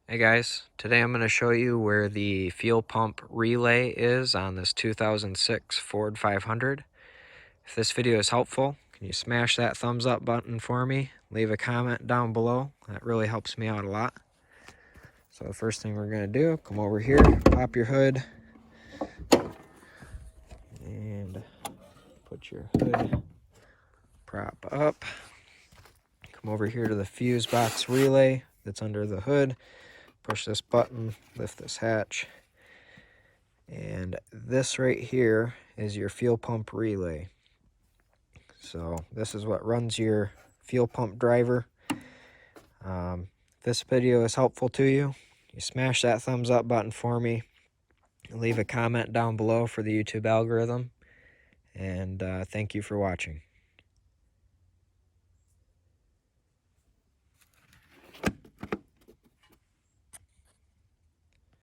Hey guys, today I'm going to show you where the fuel pump relay is on this 2006 Ford 500. If this video is helpful, can you smash that thumbs up button for me? Leave a comment down below. That really helps me out a lot. So the first thing we're going to do, come over here, pop your hood, and put your hood prop up. Come over here to the fuse box relay that's under the hood. Push this button, lift this hatch. And this right here is your fuel pump relay. So this is what runs your fuel pump driver. If this video is helpful to you, you smash that thumbs up button for me. Leave a comment down below for the YouTube algorithm. And thank you for watching.